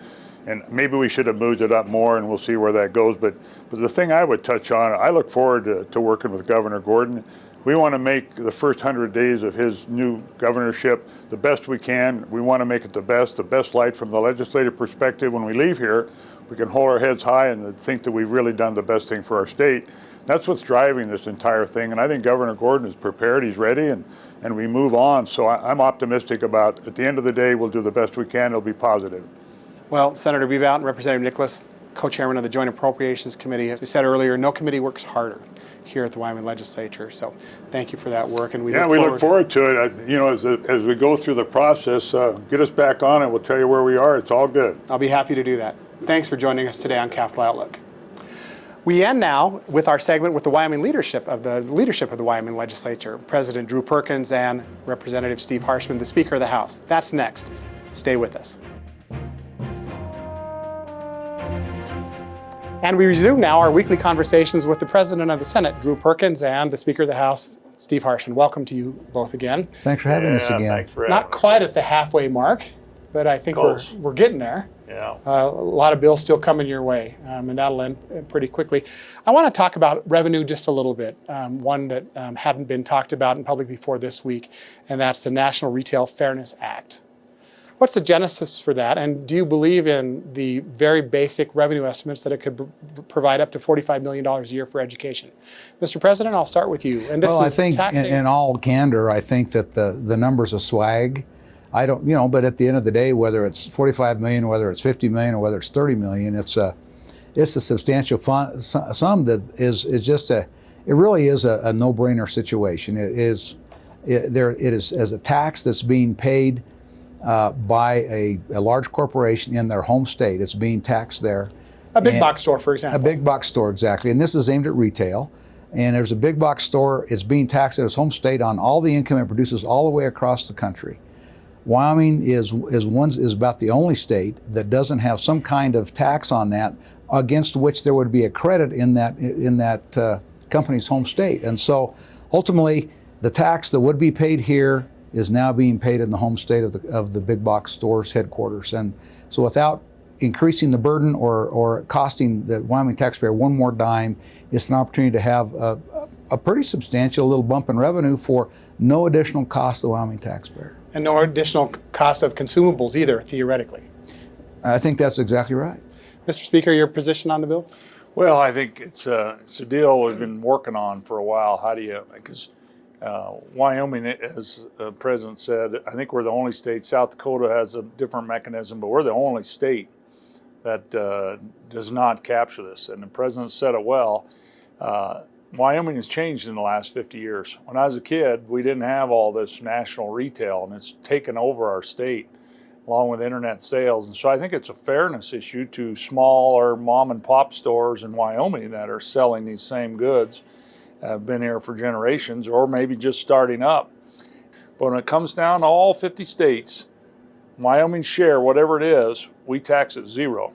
maybe we should have moved it up more, and we'll see where that goes. But the thing I would touch on, I look forward to working with Governor Gordon. We want to make the first 100 days of his new governorship the best we can. We want to make it the best light from the legislative perspective. When we leave here, we can hold our heads high and think that we've really done the best thing for our state. That's what's driving this entire thing. And I think Governor Gordon is prepared, he's ready, and we move on. So I'm optimistic about, at the end of the day, we'll do the best we can. It'll be positive. Well, Senator Bebout and Representative Nicholas, co-chairman of the Joint Appropriations Committee. As I said earlier, no committee works harder here at the Wyoming Legislature. So thank you for that work. And we look forward to it. As we go through the process, get us back on it. We'll tell you where we are. It's all good. I'll be happy to do that. Thanks for joining us today on Capital Outlook. We end now with our segment with the Wyoming leadership of the Wyoming Legislature, President Drew Perkins and Representative Steve Harshman, the Speaker of the House. That's next. Stay with us. And we resume now our weekly conversations with the President of the Senate, Drew Perkins, and the Speaker of the House, Steve Harshman. Welcome to you both again. Thanks for having us again. Thanks for Not quite at the halfway mark, but I think we're getting there. Yeah. A lot of bills still coming your way, and that'll end pretty quickly. I want to talk about revenue just a little bit, one that hadn't been talked about in public before this week, and that's the National Retail Fairness Act. What's the genesis for that, and do you believe in the very basic revenue estimates that it could provide up to $45 million a year for education? Mr. President, I'll start with you. And this well, is I think taxing. in all candor, I think that the number's a swag. I don't, but at the end of the day, whether it's 45 million, whether it's 50 million, or whether it's 30 million, it's a substantial sum that is just it really is a no-brainer situation. It is as a tax that's being paid by a large corporation in their home state. It's being taxed there. A big box store, for example. A big box store, exactly. And this is aimed at retail. And there's a big box store. It's being taxed at its home state on all the income it produces all the way across the country. Wyoming is about the only state that doesn't have some kind of tax on that against which there would be a credit in that company's home state. And so ultimately, the tax that would be paid here is now being paid in the home state of the big box store's headquarters. And so without increasing the burden or costing the Wyoming taxpayer one more dime, it's an opportunity to have a pretty substantial little bump in revenue for no additional cost to the Wyoming taxpayer. And no additional cost of consumables either, theoretically. I think that's exactly right. Mr. Speaker, your position on the bill? Well, I think it's a deal we've been working on for a while. Because Wyoming, as the President said, I think we're the only state. South Dakota has a different mechanism, but we're the only state that does not capture this. And the President said it well. Wyoming has changed in the last 50 years. When I was a kid, we didn't have all this national retail, and it's taken over our state along with internet sales. And so I think it's a fairness issue to smaller mom and pop stores in Wyoming that are selling these same goods, have been here for generations, or maybe just starting up. But when it comes down to all 50 states, Wyoming's share, whatever it is, we tax at zero.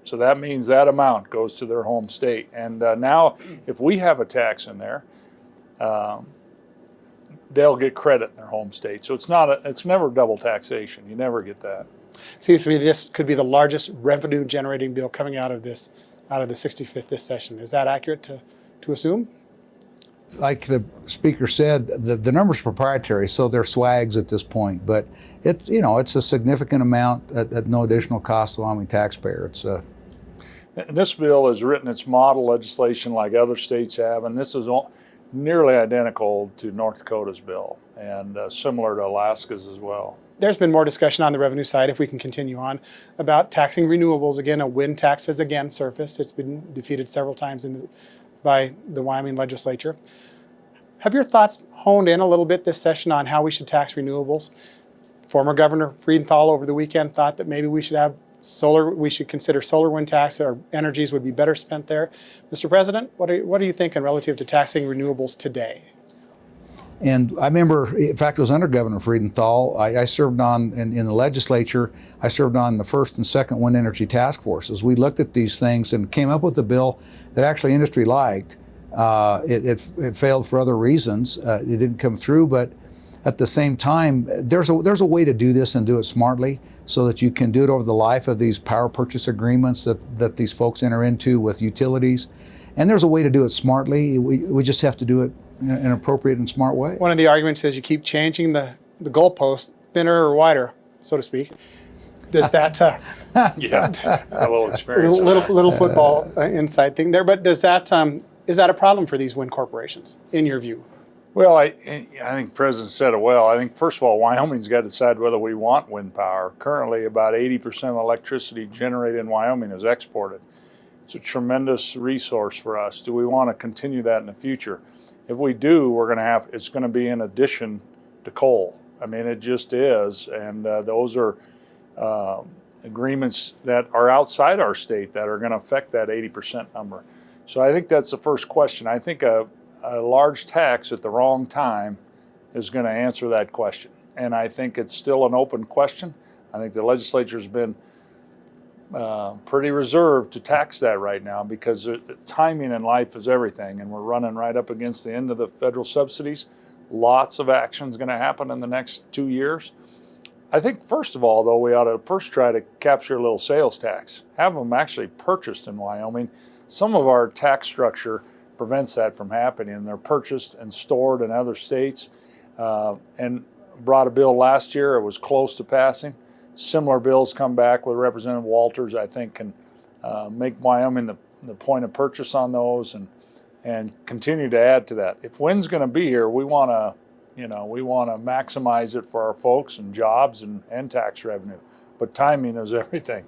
So that means that amount goes to their home state. And now, if we have a tax in there, they'll get credit in their home state. So it's never double taxation. You never get that. Seems to me this could be the largest revenue-generating bill coming out of the 65th this session. Is that accurate to assume? Like the Speaker said, the numbers are proprietary, so they're swags at this point. But it's a significant amount at no additional cost to the Wyoming taxpayer. And this bill has written its model legislation like other states have, and this is nearly identical to North Dakota's bill and similar to Alaska's as well. There's been more discussion on the revenue side, if we can continue on, about taxing renewables. Again, a wind tax has again surfaced. It's been defeated several times by the Wyoming legislature. Have your thoughts honed in a little bit this session on how we should tax renewables? Former Governor Friedenthal over the weekend thought that maybe we should consider solar wind tax, or energies would be better spent there. Mr. President, what are you thinking relative to taxing renewables today? And I remember, in fact, it was under Governor Friedenthal. I served on, in the legislature, I served on the first and second wind energy task forces. We looked at these things and came up with a bill that actually industry liked. It failed for other reasons. It didn't come through, but at the same time, there's a way to do this and do it smartly so that you can do it over the life of these power purchase agreements that these folks enter into with utilities. And there's a way to do it smartly. We just have to do it in an appropriate and smart way. One of the arguments is you keep changing the goalpost, thinner or wider, so to speak. Does that Yeah, a little experience. little football inside thing there, but is that a problem for these wind corporations, in your view? Well, I think the President said it well. I think, first of all, Wyoming's got to decide whether we want wind power. Currently, about 80% of the electricity generated in Wyoming is exported. It's a tremendous resource for us. Do we want to continue that in the future? If we do, it's going to be in addition to coal. I mean, it just is, and those are agreements that are outside our state that are going to affect that 80% number. So I think that's the first question. I think a large tax at the wrong time is going to answer that question. And I think it's still an open question. I think the legislature's been pretty reserved to tax that right now because timing in life is everything, and we're running right up against the end of the federal subsidies. Lots of action is going to happen in the next 2 years. I think first of all, though, we ought to first try to capture a little sales tax, have them actually purchased in Wyoming. Some of our tax structure prevents that from happening, and they're purchased and stored in other states. And brought a bill last year. It was close to passing. Similar bills come back with Representative Walters, I think, can make Wyoming the point of purchase on those and continue to add to that. If wind's going to be here, we want to maximize it for our folks and jobs and tax revenue. But timing is everything.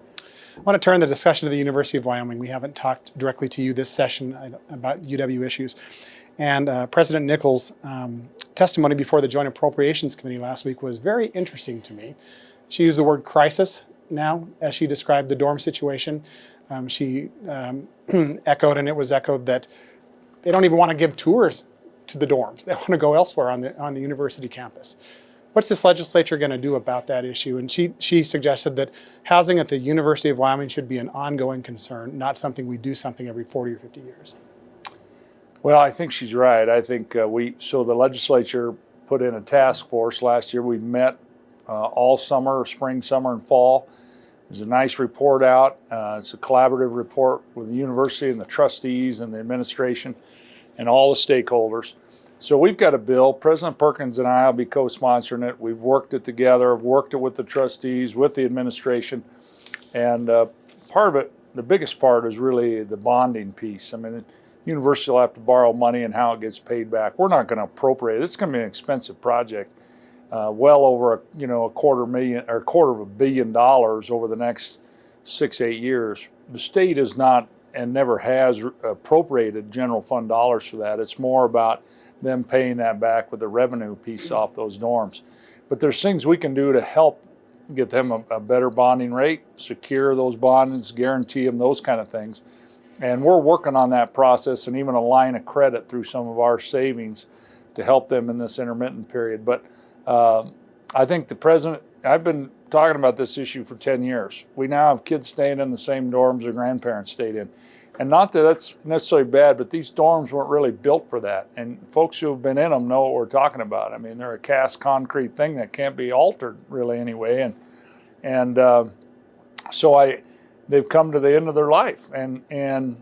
I want to turn the discussion to the University of Wyoming. We haven't talked directly to you this session about UW issues. And President Nichols' testimony before the Joint Appropriations Committee last week was very interesting to me. She used the word crisis now as she described the dorm situation. She echoed, and it was echoed, that they don't even want to give tours to the dorms. They want to go elsewhere on the university campus. What's this legislature going to do about that issue? And she suggested that housing at the University of Wyoming should be an ongoing concern, not something we do something every 40 or 50 years. Well, I think she's right. I think so the legislature put in a task force last year. We met all summer, spring, summer, and fall. There's a nice report out. It's a collaborative report with the university and the trustees and the administration and all the stakeholders. So we've got a bill. President Perkins and I will be co-sponsoring it. We've worked it together, worked it with the trustees, with the administration. And part of it, the biggest part, is really the bonding piece. I mean, the university will have to borrow money and how it gets paid back. We're not going to appropriate it. It's going to be an expensive project, well over a $250 million over the next 6-8 years. The state is not and never has appropriated general fund dollars for that. It's more about them paying that back with the revenue piece off those dorms. But there's things we can do to help get them a better bonding rate, secure those bonds, guarantee them, those kind of things. And we're working on that process and even a line of credit through some of our savings to help them in this intermittent period. But I think the president, I've been talking about this issue for 10 years. We now have kids staying in the same dorms their grandparents stayed in. And not that that's necessarily bad, but these dorms weren't really built for that. And folks who have been in them know what we're talking about. I mean, they're a cast concrete thing that can't be altered really anyway. So they've come to the end of their life. And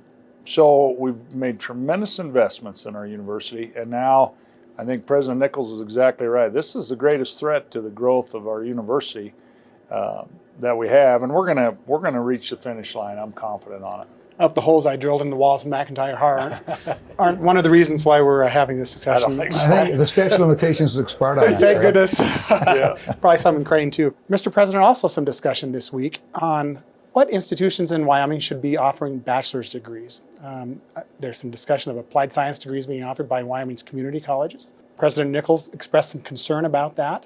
so we've made tremendous investments in our university. And now I think President Nichols is exactly right. This is the greatest threat to the growth of our university that we have. And we're gonna reach the finish line. I'm confident on it. Of the holes I drilled in the walls of McIntyre aren't one of the reasons why we're having this discussion. I don't think so. I think the statute of limitations has expired on that. Thank goodness. Probably some in Crane too. Mr. President, also some discussion this week on what institutions in Wyoming should be offering bachelor's degrees. There's some discussion of applied science degrees being offered by Wyoming's community colleges. President Nichols expressed some concern about that.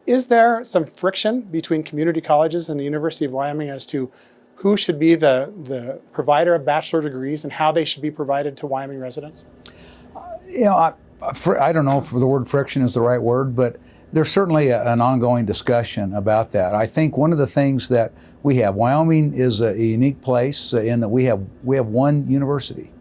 Is there some friction between community colleges and the University of Wyoming as to who should be the provider of bachelor degrees and how they should be provided to Wyoming residents? I don't know if the word friction is the right word, but there's certainly an ongoing discussion about that. I think one of the things that we have, Wyoming is a unique place in that we have one university.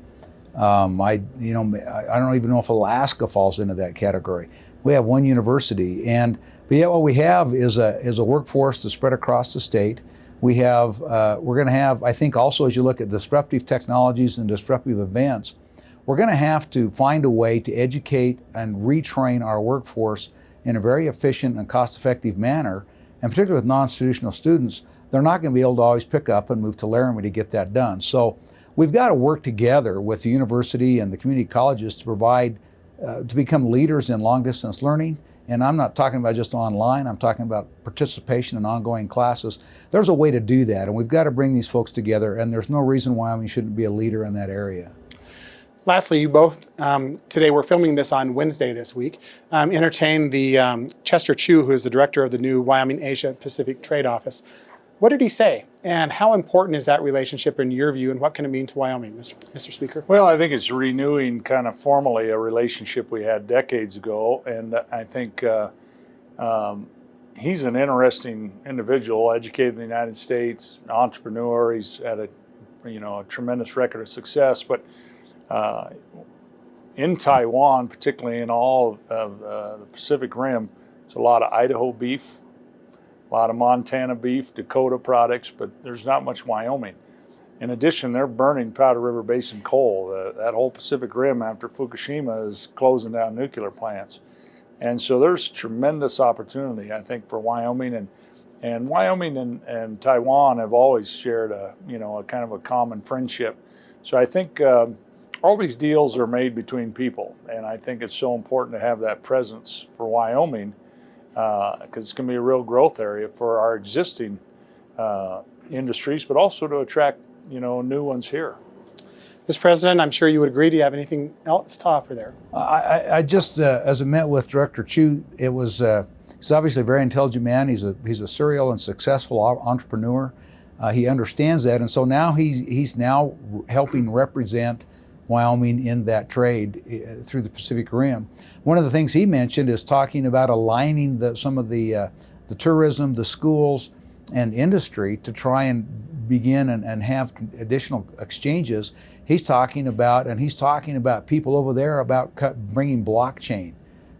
I don't even know if Alaska falls into that category. We have one university, but yet what we have is a workforce that's spread across the state. We're going to have, I think also as you look at disruptive technologies and disruptive events, we're going to have to find a way to educate and retrain our workforce in a very efficient and cost-effective manner. And particularly with non-traditional students, they're not going to be able to always pick up and move to Laramie to get that done. So we've got to work together with the university and the community colleges to provide, to become leaders in long-distance learning and I'm not talking about just online, I'm talking about participation in ongoing classes. There's a way to do that, and we've got to bring these folks together, and there's no reason why Wyoming shouldn't be a leader in that area. Lastly, you both, today we're filming this on Wednesday this week, entertained the Chester Chu, who is the director of the new Wyoming Asia Pacific Trade Office. What did he say, and how important is that relationship in your view, and what can it mean to Wyoming, Mr. Speaker? Well, I think it's renewing kind of formally a relationship we had decades ago, and I think he's an interesting individual, educated in the United States, entrepreneur. He's had a tremendous record of success, but in Taiwan, particularly in all of the Pacific Rim, it's a lot of Idaho beef, a lot of Montana beef, Dakota products, but there's not much Wyoming. In addition, they're burning Powder River Basin coal. That whole Pacific Rim after Fukushima is closing down nuclear plants. And so there's tremendous opportunity, I think, for Wyoming. And Wyoming and Taiwan have always shared a kind of a common friendship. So I think all these deals are made between people. And I think it's so important to have that presence for Wyoming, because it's going to be a real growth area for our existing industries, but also to attract new ones here. Mr. President, I'm sure you would agree. Do you have anything else to offer there? I just, as I met with Director Chu, it was he's obviously a very intelligent man. He's a serial and successful entrepreneur. He understands that, and so now he's now helping represent Wyoming in that trade through the Pacific Rim. One of the things he mentioned is talking about aligning some of the tourism, the schools, and industry to try and begin and have additional exchanges. He's talking about people over there about bringing blockchain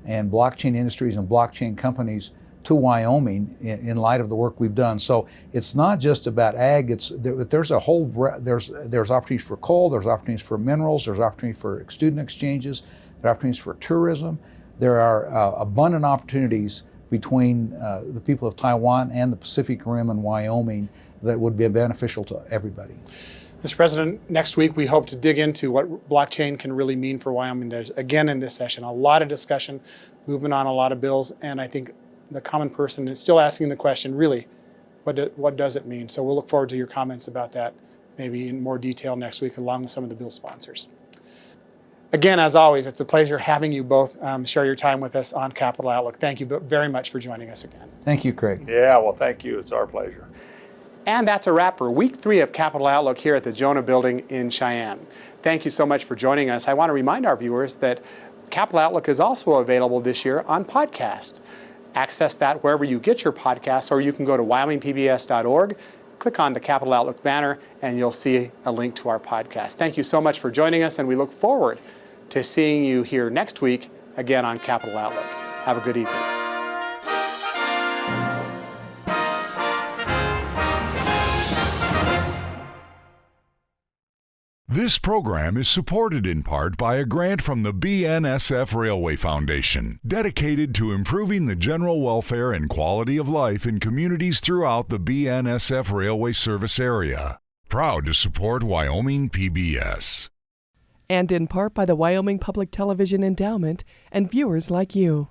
and blockchain industries and blockchain companies to Wyoming in light of the work we've done. So it's not just about ag. There's opportunities for coal. There's opportunities for minerals. There's opportunities for student exchanges. There are opportunities for tourism. There are abundant opportunities between the people of Taiwan and the Pacific Rim and Wyoming that would be beneficial to everybody. Mr. President, next week we hope to dig into what blockchain can really mean for Wyoming. There's, again, in this session, a lot of discussion, movement on a lot of bills, and I think the common person is still asking the question, really, what does it mean? So we'll look forward to your comments about that, maybe in more detail next week, along with some of the bill sponsors. Again, as always, it's a pleasure having you both share your time with us on Capital Outlook. Thank you very much for joining us again. Thank you, Craig. Yeah, well, thank you. It's our pleasure. And that's a wrap for week 3 of Capital Outlook here at the Jonah Building in Cheyenne. Thank you so much for joining us. I want to remind our viewers that Capital Outlook is also available this year on podcast. Access that wherever you get your podcasts, or you can go to wyomingpbs.org, click on the Capital Outlook banner, and you'll see a link to our podcast. Thank you so much for joining us, and we look forward to seeing you here next week again on Capital Outlook. Have a good evening. This program is supported in part by a grant from the BNSF Railway Foundation, dedicated to improving the general welfare and quality of life in communities throughout the BNSF Railway service area. Proud to support Wyoming PBS. And in part by the Wyoming Public Television Endowment and viewers like you.